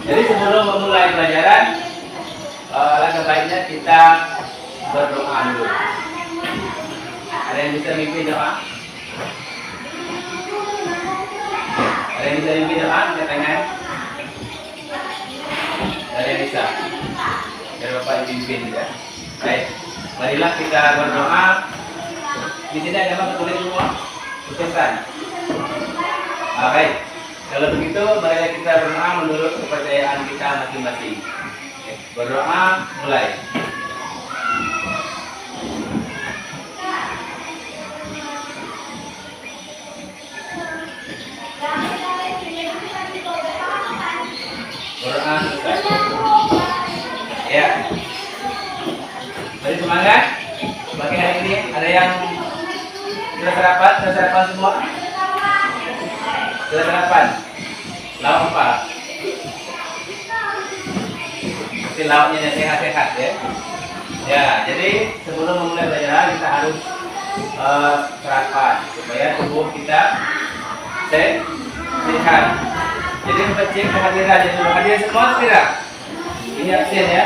Jadi sebelum memulai pelajaran, alangkah baiknya kita berdoa dulu. Ada yang bisa mimpi doa? Ada yang bisa mimpi doa? Angkat tangan. Ada yang bisa? Biar Bapak yang pimpin ya. Baik, marilah kita berdoa. Di sini ada apa tulis semua? Tulisan. Baik, kalau begitu marilah kita berdoa menurut kepercayaan kita masing-masing. Berdoa mulai. Berdoa selesai. Ya. Beri semangat. Pagi hari ini ada yang sudah sarapan semua? Sudah sarapan? Lauk apa? Mesti lauknya yang sehat-sehat ya. Ya, jadi sebelum memulai pelajaran kita harus sarapan supaya tubuh kita sehat. Jadi cek kehadiran dulu. Hadir semua tidak? Ini absen ya.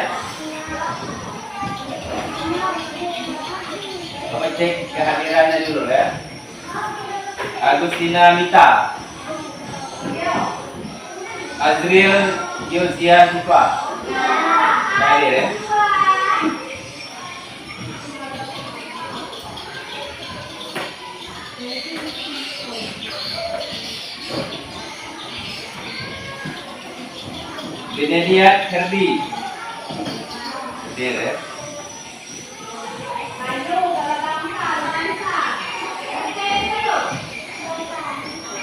Bapak cek kehadirannya dulu ya. Agustina Mita, Azril Yosian Sipa, hadir ya. Benediat Herdi, hadir ya.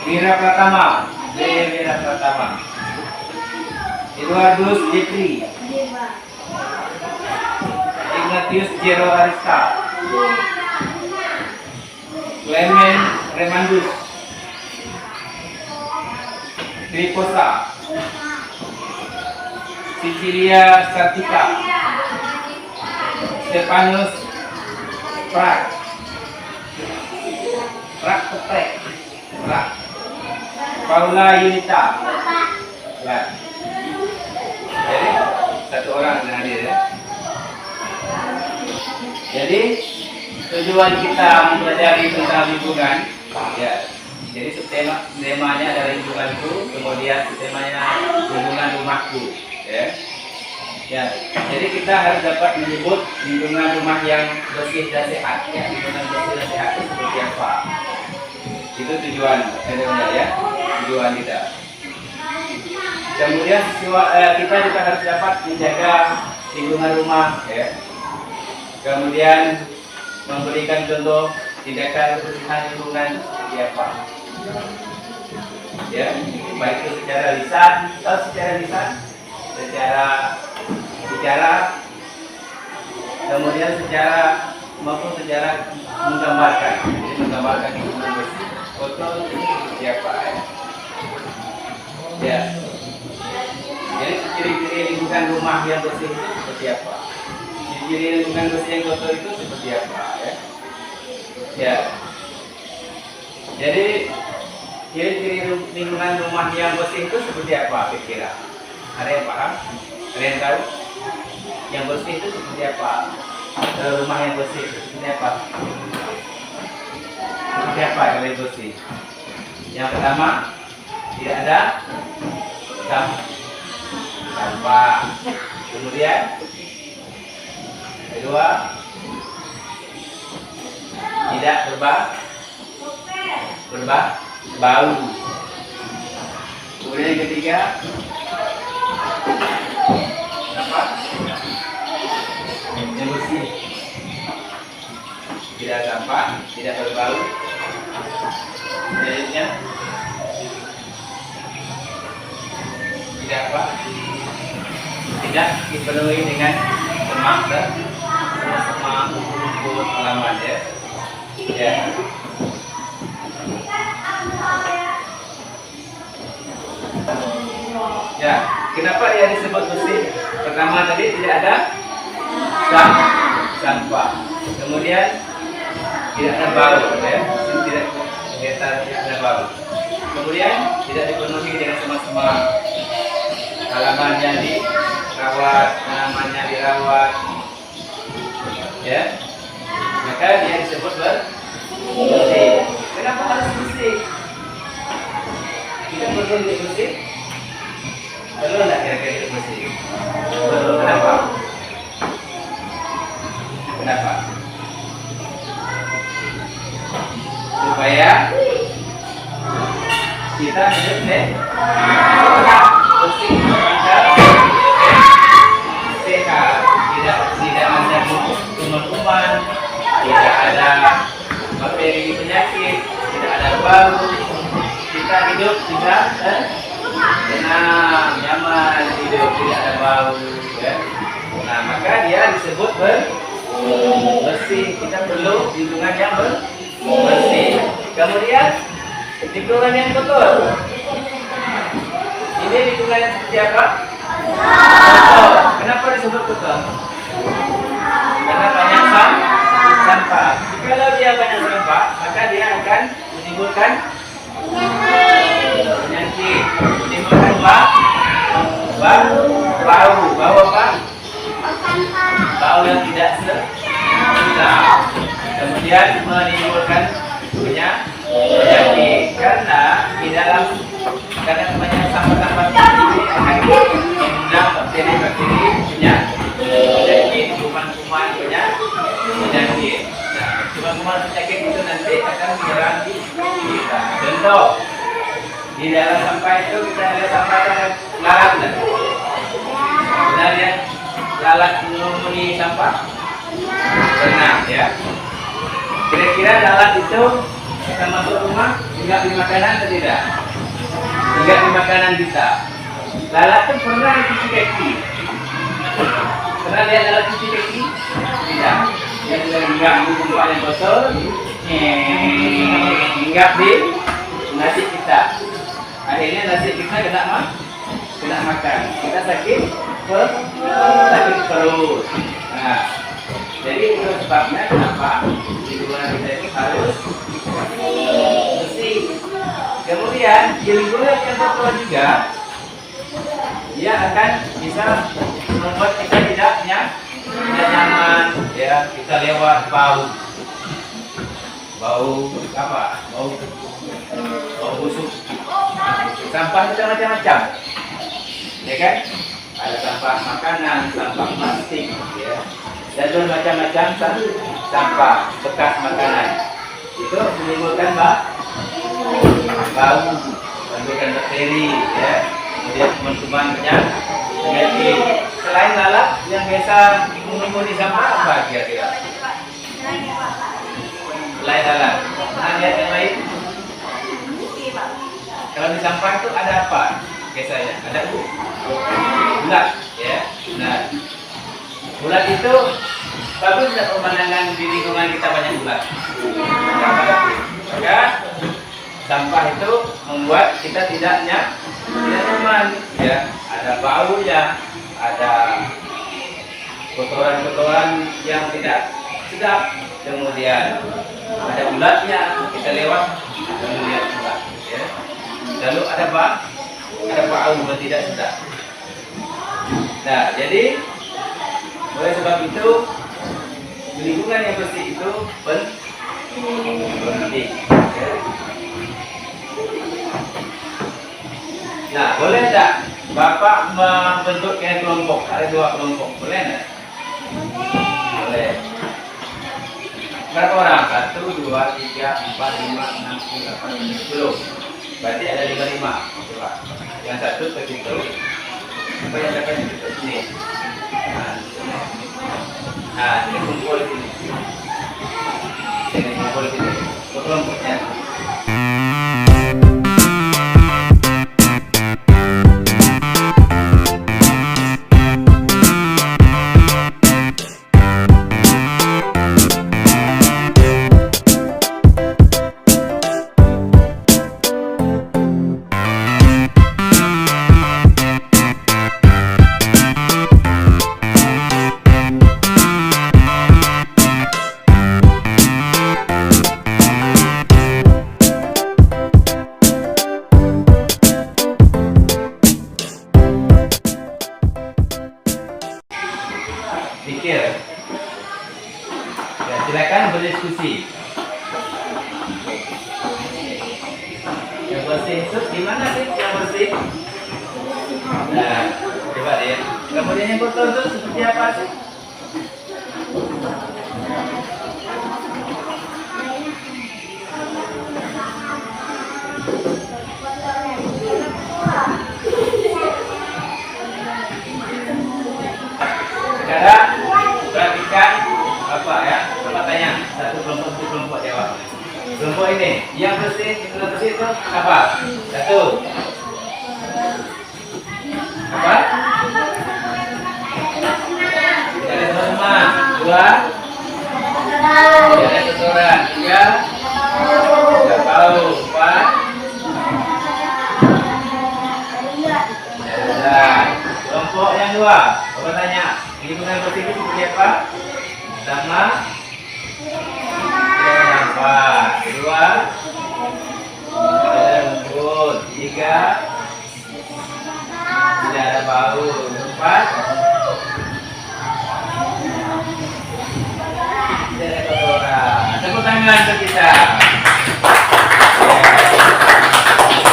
Wira Pratama, Wira Pratama, Eduardus Jepri, Ignatius Jero Arista, Clement Remandus, Triposa, Sicilia Sartika, Stefanus Prak Petrek, Paula Yunita. Ya. Jadi satu orang yang hadir ya. Jadi tujuan kita mempelajari tentang lingkungan ya. Jadi temanya adalah lingkunganku, kemudian temanya lingkungan rumahku ya. Ya. Jadi kita harus dapat menyebut lingkungan rumah yang bersih dan sehat ya. Lingkungan bersih dan sehat itu seperti apa? Itu tujuan ya. Tujuan kita. Kemudian kita juga harus dapat menjaga lingkungan rumah ya. Kemudian memberikan contoh tindakan kebersihan lingkungan seperti apa ya, baik itu secara lisan atau secara bicara, kemudian secara maupun secara menggambarkan. Jadi menggambarkan lingkungan bersih, foto seperti apa ya. Jadi ciri-ciri lingkungan rumah yang bersih itu seperti apa? Ciri-ciri lingkungan bersih yang kotor itu seperti apa ya? Ya. Jadi ciri-ciri lingkungan rumah yang bersih itu seperti apa kira-kira? Ada yang paham? Ada yang tahu? Yang bersih itu seperti apa? Rumah yang bersih itu seperti apa? Seperti apa yang bersih? Yang pertama, tidak ada sampah. Kemudian kedua, tidak berbau. Kemudian yang ketiga, apa? Yang bersih, tidak sampah, tidak berbau. Selanjutnya tidak apa? Tidak dipenuhi dengan semak dan rumput halaman ya. Ya. Ya, kenapa dia disebut bersih? Pertama tadi tidak ada sampah. Kemudian tidak ada bau ya. Tidak ada bau. Kemudian tidak dipenuhi dengan semak-semak tangannya dirawat, namanya dirawat, ya, maka dia disebut bersih. Kenapa harus bersih? Kita perlu hidup bersih? Perlu nggak kira-kira hidup bersih? Perlu. Kenapa? Kenapa? Supaya kita hidup bersih, sehat, tidak ada kuman-kuman, tidak ada bakteri penyakit, tidak ada bau. Kita hidup juga tenang, nyaman, hidup tidak ada bau, ya. Nah, maka dia disebut bersih. Kita perlu lingkungan yang bersih. Kemudian lingkungan yang kotor. Ini lingkungan yang seperti apa? Kotor. Kenapa disebut kotor? Karena banyak sampah. Kalau dia banyak sampah, maka dia akan menimbulkan penyakit, menimbulkan bau apa? Bau yang tidak sedap. Kemudian menimbulkan penyakit karena banyak sampah-sampah ini akan mengundang bakteri-bakteri penyakit, kuman-kuman penyakit. Nah, kuman-kuman penyakit itu nanti akan menyerang kita. Contoh, di dalam sampah itu kita ada sampah yang lalat. Benar ya? Lalat menghuni sampah? Benar ya. Kira-kira lalat itu kita masuk rumah hinggap di makanan atau tidak? Hinggap di makanan kita. Lalat itu pernah cuci kaki? Pernah lihat lalat cuci kaki? Tidak. Dia sudah hinggap di tempat yang kotor, hinggap di nasi kita. Akhirnya nasi kita kena makan. Kita sakit perut. Nah, jadi itu sebabnya kenapa lingkungan kita itu harus bersih. Kemudian di lingkungan yang kotor juga, dia akan bisa membuat kita tidak nyaman. Ya, kita lewat bau apa? Bau busuk. Sampah itu macam-macam, ya kan? Ada sampah makanan, sampah plastik, ya. Dan macam-macam sampah bekas makanan. Itu menimbulkan bau, menimbulkan bakteri, ya. Kemudian kuman-kuman penyakit. Selain lalat yang biasa menghuni sampah apa kira-kira? Selain lalat, lihat yang lain. Kalau di sampah itu ada apa? Biasanya ada ulat, ya. Nah, ulat itu bagus tidak pemandangan di lingkungan kita banyak ulat. Maka sampah itu membuat kita tidak nyaman, ya. Ada baunya, ada kotoran-kotoran yang tidak sedap. Kemudian ada ulatnya, kita lewat kemudian ulat, ya. Lalu ada bau yang tidak sedap. Nah, jadi oleh sebab itu lingkungan yang bersih itu penting. Ya. Nah, boleh tak Bapak membentuk kelompok? Ada 2 kelompok, boleh tak? Boleh. Berapa orang? 1, 2, 3, 4, 5, 6, 7, 8, 10. Berarti ada 55. Yang satu ke situ, apa yang dapat ke sini. Nah, ini kumpul di sini. Ini kumpul di sini. Kelompoknya. Nah, coba deh. Kemudian yang kotor itu seperti apa sih? Sekarang perhatikan apa ya? Coba tanya satu kelompok jawab. Kelompok ini yang bersih itu apa? Satu. Apa? Tidak ada teman. Dua. Tidak ada kotoran. Tiga. Tidak bau. Empat. Dan kelompok yang dua. Coba tanya. Lingkungan bersih itu seperti apa? Pertama, tidak ada sampah. Dua, tidak ada rumput. Tiga, tidak ada bau. Empat, tidak ada kotoran. Tepuk tangan untuk kita.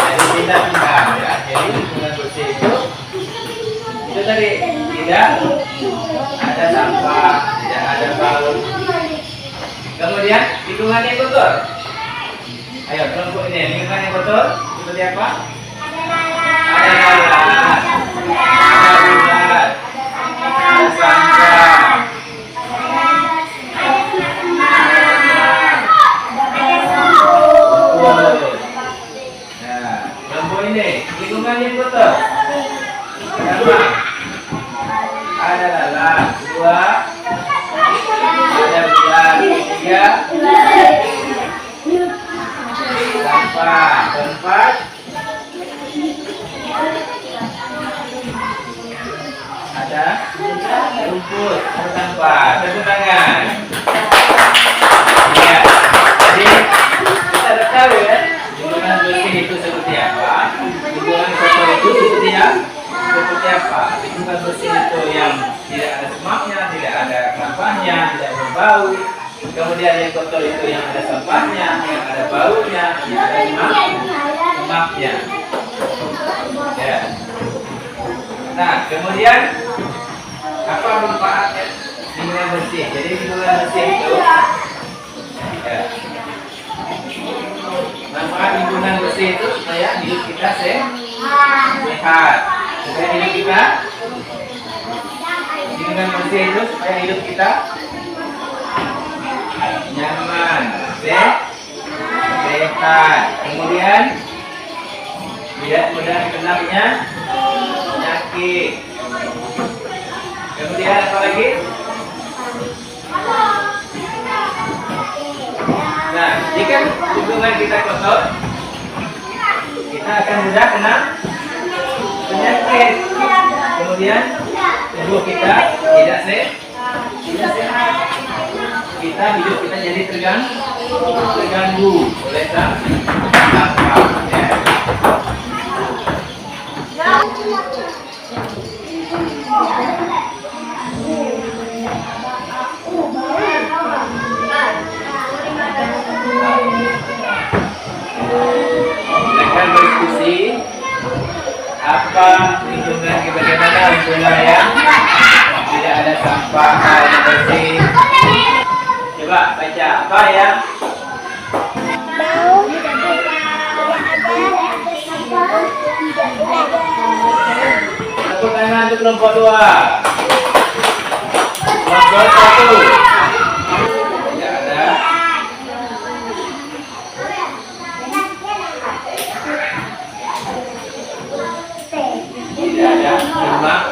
Jadi pindah-pindah ya. Jadi lingkungan bersih itu tadi tidak ada sampah, tidak ada bau. Kemudian lingkungannya kotor. Ayo kelompok ini lingkungannya kotor seperti apa? Ada lalat, ada ulat, ada sampah, nah kelompok ini lingkungannya kotor. Kenapa? Ada lalat. Dua, ada ulat. Tiga, sampah. Keempat, ada rumput atau sampah. Tepuk tangan. Ya, jadi kita sudah tahu ya lingkungan bersih itu seperti apa, lingkungan kotor itu seperti apa. Lingkungan bersih itu yang tidak ada semaknya, tidak ada sampahnya, tidak berbau. Kemudian yang kotor itu yang ada sampahnya, yang ada baunya, yang ada semaknya. Ya. Nah, kemudian apa manfaatnya lingkungan bersih? Jadi lingkungan bersih itu ya, manfaat lingkungan bersih itu supaya hidup kita sehat. Supaya hidup kita lingkungan bersih itu supaya hidup kita nyaman, sehat. Kemudian tidak mudah kenanya penyakit. Kemudian apa lagi? Nah, jika lingkungan kita kotor, kita akan mudah kena penyakit. Kemudian tubuh kita tidak sehat. Hidup kita jadi terganggu oleh sampah. Ya. Silakan berdiskusi apa lingkungan bagaimana lingkungan yang tidak ada sampah, yang bersih. Coba baca apa ya? Tepuk tangan untuk kelompok 2. Kelompok 1. Tidak ada. Tidak ada semak.